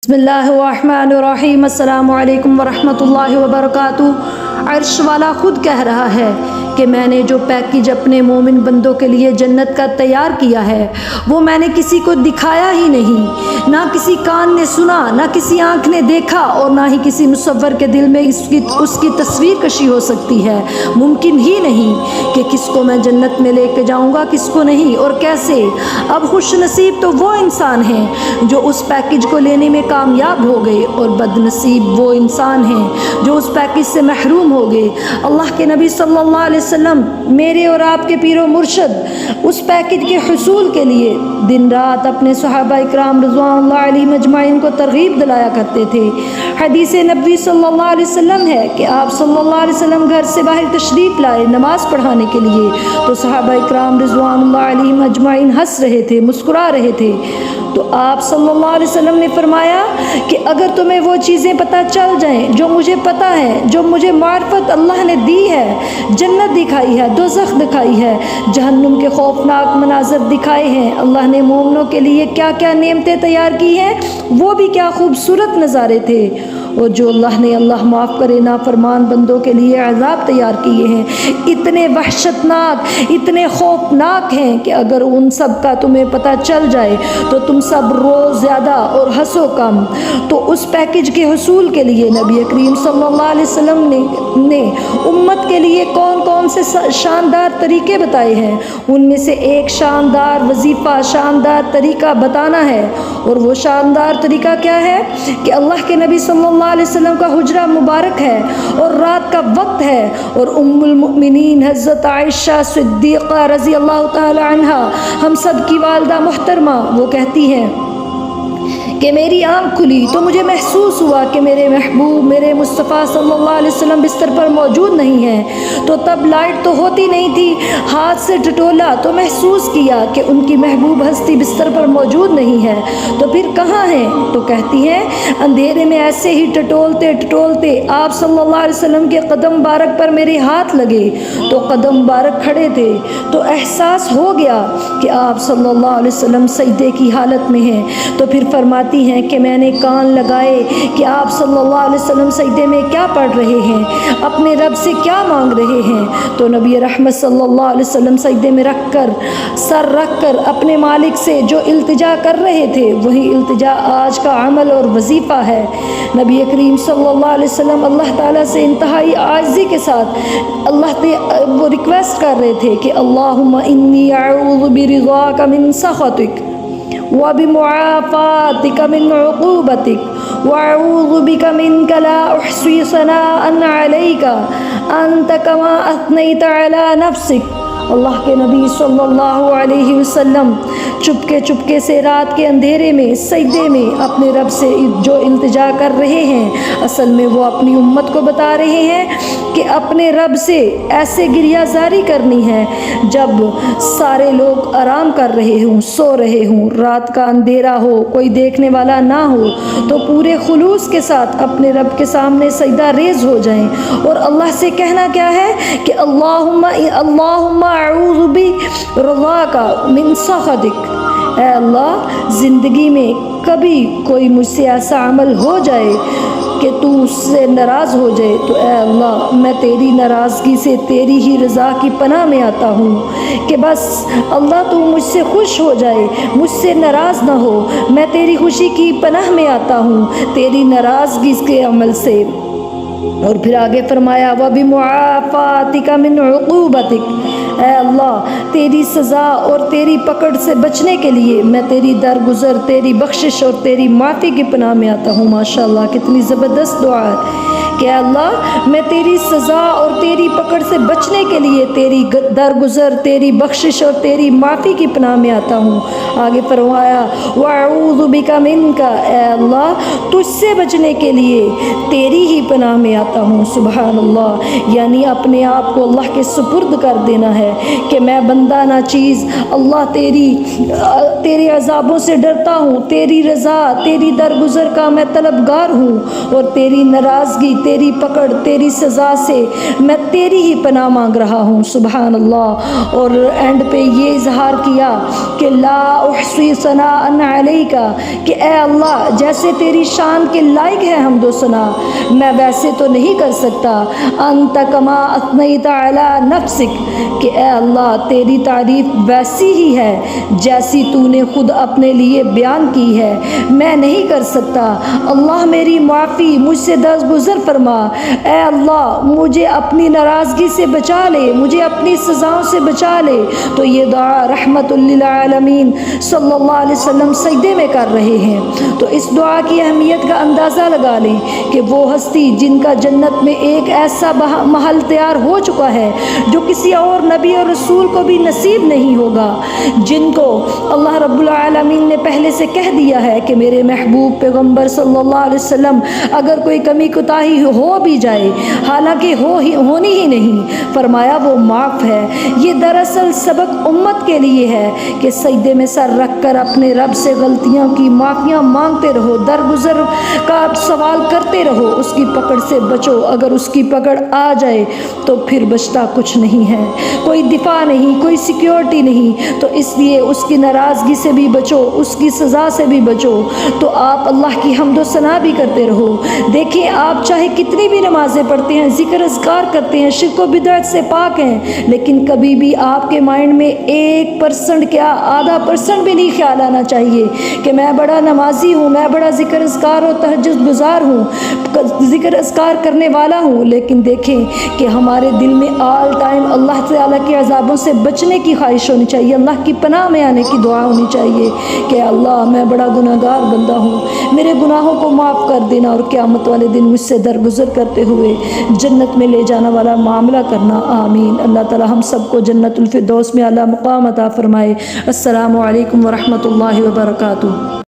बिस्मिल्लाहिर्रहमानिर्रहीम अस्सलामु अलैकुम वरहमतुल्लाहि वबरकातुहू। अर्श वाला ख़ुद कह रहा है कि मैंने जो पैकेज अपने मोमिन बंदों के लिए जन्नत का तैयार किया है वो मैंने किसी को दिखाया ही नहीं, ना किसी कान ने सुना, ना किसी आँख ने देखा और ना ही किसी मुसव्वर के दिल में उसकी तस्वीर कशी हो सकती है। मुमकिन ही नहीं कि किसको मैं जन्नत में लेके जाऊँगा, किसको नहीं और कैसे। अब खुश नसीब तो वो इंसान हैं जो उस पैकेज को लेने में कामयाब हो गए और बदनसीब वो इंसान हैं जो उस पैकेज से महरूम हो गए। अल्लाह के नबी सल्लल्लाहु अलैहि वसल्लम मेरे और आपके पीरो मुर्शद उस पैकेज के हुसूल के लिए दिन रात अपने सहाबा इकराम रिज़वानुल्लाह अलैहिम अजमाइन को तरगीब दिलाया करते थे। हदीस नबी सल्लल्लाहु अलैहि वसल्लम है कि आप सल्लल्लाहु अलैहि वसल्लम घर से बाहर तशरीफ़ लाए नमाज़ पढ़ाने के लिए तो सहाबा इकराम रिज़वानुल्लाह अलैहिम अजमाइन हंस रहे थे, मुस्कुरा रहे थे। तो आप सल्लल्लाहु अलैहि वसल्लम ने फरमाया कि अगर तुम्हें वो चीज़ें पता चल जाएं जो मुझे पता है, जो मुझे मार्फत अल्लाह ने दी है, जन्नत दिखाई है, दोज़ख दिखाई है, जहन्नुम के खौफनाक मनाज़र दिखाए हैं, अल्लाह ने मोमिनों के लिए क्या क्या नेमतें तैयार की हैं, वो भी क्या खूबसूरत नज़ारे थे। और जो अल्लाह माफ़ करे नाफरमान बंदों के लिए अज़ाब तैयार किए हैं, इतने वहशतनाक, इतने खौफनाक हैं कि अगर उन सब का तुम्हें पता चल जाए तो तुम सब रो ज़्यादा और हंसो कम। तो उस पैकेज के हुसूल के लिए नबी करीम सल्लल्लाहु अलैहि वसल्लम ने उम्मत के लिए कौन कौन से शानदार तरीके बताए हैं, उनमें से एक शानदार वजीफ़ा, शानदार तरीका बताना है। और वो शानदार तरीका क्या है कि अल्लाह के नबी सल्लल्लाहु अलैहि वसल्लम का हुजरा मुबारक है और रात का वक्त है और उम्मुल मुमिनीन हज़रत आयशा सिद्दीक़ा रज़ी अल्लाह ताला अन्हा हम सब की वालिदा मुहतरमा वो कहती हैं कि मेरी आँख खुली तो मुझे महसूस हुआ कि मेरे महबूब, मेरे मुस्तफ़ा सल्लल्लाहु अलैहि वसल्लम बिस्तर पर मौजूद नहीं हैं। तो तब लाइट तो होती नहीं थी, हाथ से टटोला तो महसूस किया कि उनकी महबूब हस्ती बिस्तर पर मौजूद नहीं है। तो फिर कहाँ हैं? तो कहती हैं अंधेरे में ऐसे ही टटोलते टटोलते आप सल्लल्लाहु अलैहि वसल्लम के कदम बारक पर मेरे हाथ लगे तो कदम बारक खड़े थे तो एहसास हो गया कि आप सल्लल्लाहु अलैहि वसल्लम सजदे की हालत में हैं। तो फिर फरमाती हैं कि मैंने कान लगाए कि आप सल्लल्लाहु अलैहि वसल्लम सजदे में क्या पढ़ रहे हैं, अपने रब से क्या मांग रहे हैं। तो नबी रहमत सल्लल्लाहु अलैहि वसल्लम सजदे में सर रख कर अपने मालिक से जो इल्तिजा कर रहे थे वही इल्तिजा आज का अमल और वजीफ़ा है। नबी करीम सल्लल्लाहु अलैहि वसल्लम अल्लाह ताला से इंतहाई आजिज़ी के साथ वो रिक्वेस्ट कर रहे थे कि अल्लाहुम्मा इन्नी अऊज़ु बिरिज़ाका मिन सख़तिक व बिमुआफ़ातिका मिन उक़ूबतिक व अऊज़ु बिका मिनका ला उहसी सनाअन अलैका अंत कमा अथनैता अला नफ्सिक। अल्लाह के नबी सल्लल्लाहु अलैहि वसल्लम चुपके चुपके से रात के अंधेरे में सजदे में अपने रब से जो इल्तिजा कर रहे हैं, असल में वो अपनी उम्मत को बता रहे हैं कि अपने रब से ऐसे गिरियाजारी करनी है जब सारे लोग आराम कर रहे हों, सो रहे हों, रात का अंधेरा हो, कोई देखने वाला ना हो, तो पूरे खुलूस के साथ अपने रब के सामने सजदा रेज हो जाएं और अल्लाह से कहना क्या है कि अल्लाहुम्मा अऊज़ु बिरिज़ाका मिन सख़तिक। ऐ अल्लाह, ज़िंदगी में कभी कोई मुझसे ऐसा अमल हो जाए कि तू उससे नाराज़ हो जाए तो ऐ अल्लाह मैं तेरी नाराज़गी से, तेरी ही रज़ा की पनाह में आता हूँ कि बस अल्लाह तू मुझसे खुश हो जाए, मुझसे नाराज़ ना हो। मैं तेरी खुशी की पनाह में आता हूँ तेरी नाराज़गी के अमल से। और फिर आगे फरमाया व बिमुआफ़ातिका मिन उक़ूबतिक। ऐ अल्लाह, तेरी सज़ा और तेरी पकड़ से बचने के लिए मैं तेरी दरगुज़र, तेरी बख्शिश और तेरी माफ़ी की पनाह में आता हूँ। माशाअल्लाह, कितनी ज़बरदस्त दुआ है कि अल्लाह मैं तेरी सज़ा और तेरी पकड़ से बचने के लिए तेरी दरगुज़र, तेरी बख्शिश और तेरी माफ़ी की पनाह में आता हूँ। आगे फरमाया व अऊज़ु बिका मिनका। ऐ अल्लाह, तुझसे बचने के लिए तेरी ही पनाह में आता हूँ। सुबहान अल्लाह, यानी अपने आप को अल्लाह के सुपुर्द कर देना है ہے کہ میں بندہ نہ چیز اللہ تیرے عذابوں سے ڈرتا ہوں، تیری رضا تیری درگزر کا میں طلبگار ہوں، اور تیری ناراضگی تیری پکڑ تیری سزا سے میں تیری ہی پناہ مانگ رہا ہوں۔ سبحان اللہ۔ اور اینڈ پہ یہ اظہار کیا کہ لا احصی ثناء علیک، کہ اے اللہ جیسے تیری شان کے لائق ہے حمد و ثنا میں ویسے تو نہیں کر سکتا، انت کما اثنیت علی نفسک، کہ اے اللہ تیری تعریف ویسی ہی ہے جیسی تو نے خود اپنے لیے بیان کی ہے، میں نہیں کر سکتا۔ اللہ میری معافی مجھ سے درگزر فرما، اے اللہ مجھے اپنی ناراضگی سے بچا لے، مجھے اپنی سزاؤں سے بچا لے۔ تو یہ دعا رحمت للعالمین صلی اللہ علیہ وسلم سجدے میں کر رہے ہیں۔ تو اس دعا کی اہمیت کا اندازہ لگا لیں کہ وہ ہستی جن کا جنت میں ایک ایسا محل تیار ہو چکا ہے جو کسی اور نبی اور رسول کو بھی نصیب نہیں ہوگا، جن کو اللہ رب العالمین نے پہلے سے کہہ دیا ہے کہ میرے محبوب پیغمبر صلی اللہ علیہ وسلم اگر کوئی کمی کوتاہی ہو بھی جائے، حالانکہ ہونی ہی نہیں، فرمایا وہ معاف ہے۔ یہ دراصل سبق امت کے لیے ہے کہ سجدے میں سر رکھ کر اپنے رب سے غلطیوں کی معافیاں مانگتے رہو، درگزر کا سوال کرتے رہو، اس کی پکڑ سے بچو۔ اگر اس کی پکڑ آ جائے تو پھر بچتا کچھ نہیں ہے، کوئی دفاع نہیں، کوئی سیکیورٹی نہیں۔ تو اس لیے اس کی ناراضگی سے بھی بچو، اس کی سزا سے بھی بچو۔ تو آپ اللہ کی حمد و ثنا بھی کرتے رہو۔ دیکھیں آپ چاہے کتنی بھی نمازیں پڑھتے ہیں، ذکر اذکار کرتے ہیں، شرک و بدعت سے پاک ہیں، لیکن کبھی بھی آپ کے مائنڈ میں 1% کیا ½ بھی نہیں خیال آنا چاہیے کہ میں بڑا نمازی ہوں، میں بڑا ذکر اذکار اور تہجد گزار ہوں، ذکر اذکار کرنے والا ہوں، لیکن دیکھیں کہ ہمارے دل میں آل ٹائم اللہ تعالیٰ کے عذابوں سے بچنے کی خواہش ہونی چاہیے، اللہ کی پناہ میں آنے کی دعا ہونی چاہیے کہ اللہ میں بڑا گناہ گار بندہ ہوں، میرے گناہوں کو معاف کر دینا، اور قیامت والے دن مجھ سے درگزر کرتے ہوئے جنت میں لے جانا والا معاملہ کرنا۔ آمین۔ اللہ تعالیٰ ہم سب کو جنت الفردوس میں اعلیٰ مقام عطا فرمائے۔ السلام علیکم ورحمۃ اللہ وبرکاتہ۔